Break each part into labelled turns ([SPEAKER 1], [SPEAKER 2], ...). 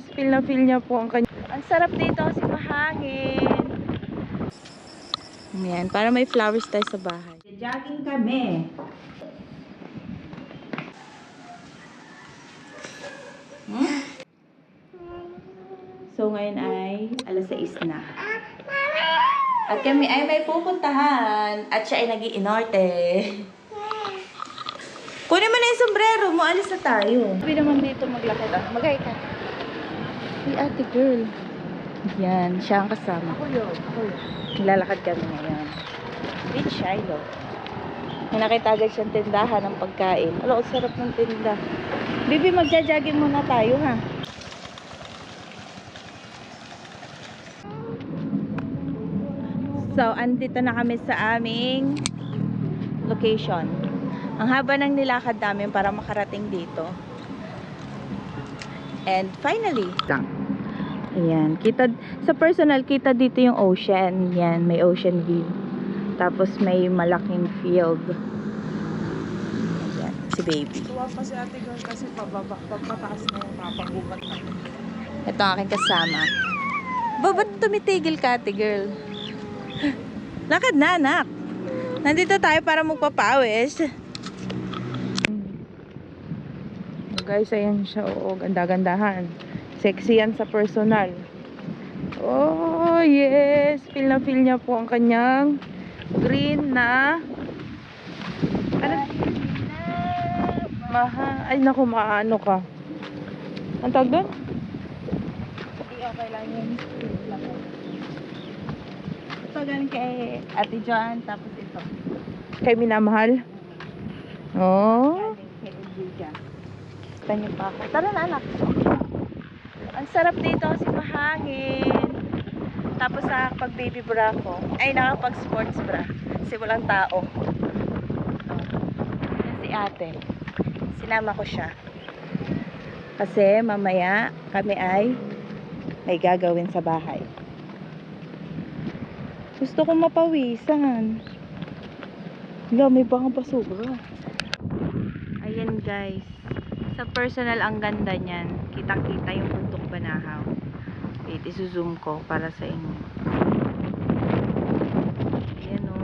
[SPEAKER 1] yes, feel na feel niya po ang kanya. Ang sarap dito kasi mahangin. Ayan, para may flowers tayo sa bahay. Jogging kami. So ngayon ay alas 6 na. At kami ay may pupuntahan. At siya ay nag-iinorte. Kunin mo na yung sombrero mo. Alis na tayo. Sabi naman dito maglakad. Magay ka. Hey, ate girl. Yan. Siya ang kasama. Ako yun. Lalakad kami ngayon. With Shiloh. May nakita agad siyang tindahan ng pagkain. Alam, ang sarap ng tinda. Bibi, magja-jogging muna tayo, ha? So, andito na kami sa aming location. Ang haba ng nilakad namin para makarating dito. And finally, ayan, kita, sa personal, kita dito yung ocean. Yan, may ocean view. Tapos may malaking field. Ayan, si baby.
[SPEAKER 2] Tuwa pa si ate girl kasi pagpataas na yung papagubat na.
[SPEAKER 1] Ito ang aking kasama. Ba't tumitigil ka, ate girl? Lakad na, anak. Nandito tayo para magpapawis.
[SPEAKER 2] Guys, ayan siya. Oo, ganda-gandahan. Sexy yan sa personal. Oh, yes. Feel na feel niya po ang kanyang green na ano? Ay, naku, maano ka. Ang tawag doon?
[SPEAKER 1] Okay lang yun. Ito galing kay Ate John, tapos ito.
[SPEAKER 2] Kay minamahal? Oh.
[SPEAKER 1] Galing kay Edwija. Tanyo pa ako. Tara na, anak. Ang sarap dito kasi mahangin. Tapos nakakapag baby bra ko. Ay, nakakapag sports bra. Kasi walang tao. Yan si ate. Sinama ko siya. Kasi mamaya kami ay may gagawin sa bahay. Gusto kong mapawisan. Wala, may baka basura. Ayan guys. Sa personal, ang ganda niyan. Kitang-kita yung bundok Banahaw. Wait, isuzoom ko para sa inyo. Ayan o.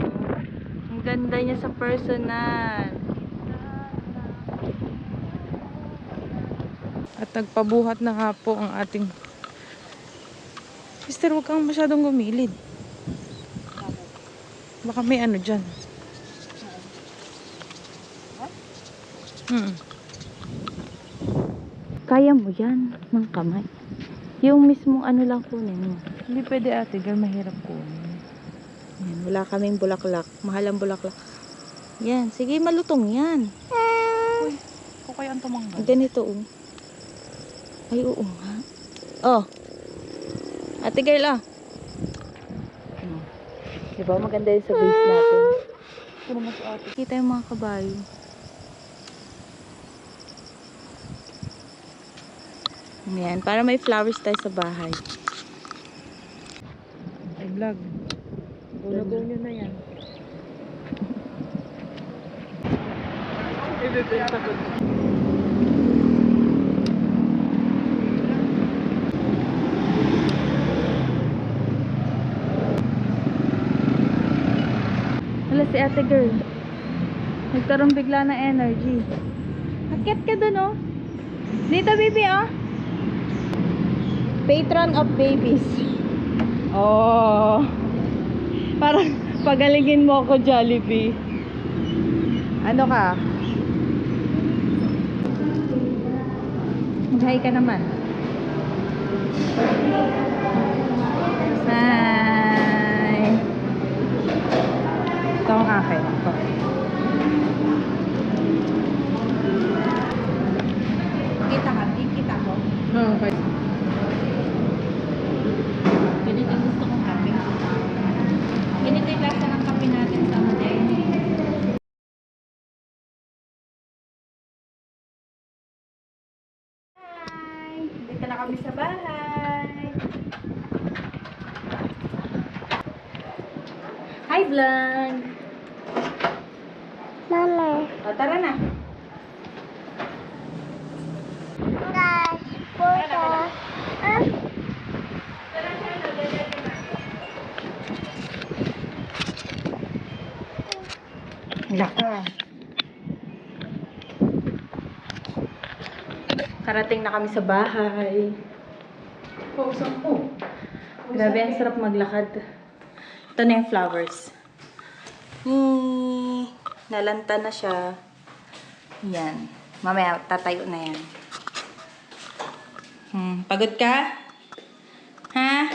[SPEAKER 1] Ang ganda niya sa personal.
[SPEAKER 2] At nagpabuhat na nga po ang ating sister, huwag kang masyadong gumilid. Baka may ano dyan.
[SPEAKER 1] Kaya mo yan ng kamay. Yung mismong ano lang kunin mo.
[SPEAKER 2] Hindi pwede ate girl, mahirap ko.
[SPEAKER 1] Yan, wala kaming bulaklak. Mahal ang bulaklak. Yan, sige malutong yan.
[SPEAKER 2] Uy, kung kaya ang tumanggal.
[SPEAKER 1] Ganito oh. Ay oo nga. Oh. Ate girl ah. Diba maganda yun sa base natin.
[SPEAKER 2] Ito naman si ate.
[SPEAKER 1] Kita yung mga kabayo. Ayan, para may flowers tayo sa bahay.
[SPEAKER 2] Ay, vlog. Go nyo na yan. Ibibenta ko.
[SPEAKER 1] Wala si ate girl. Nagkaroon bigla ng energy. Akit ka dun oh. Dito baby oh. Patron of babies. Oh. Parang pagalingin mo ako, Jollibee. Ano ka? Mag-hi ka naman. Hi.
[SPEAKER 2] Ito ang akin. Ito.
[SPEAKER 1] Kita ka, kita ko.
[SPEAKER 2] Okay.
[SPEAKER 1] Ganito yung gusto kong kape. Ganito yung lasa ng kape natin sa hotel. Hi! Dito na kami sa bahay. Hi, vlog!
[SPEAKER 3] Mama,
[SPEAKER 1] O, tara na.
[SPEAKER 3] guys, photo.
[SPEAKER 1] Laka. Karating na kami sa bahay. Grabe, ang sarap maglakad. Ito na yung flowers. Nalanta na siya. Yan. Mamaya, tatayo na yan. Pagod ka? Ha?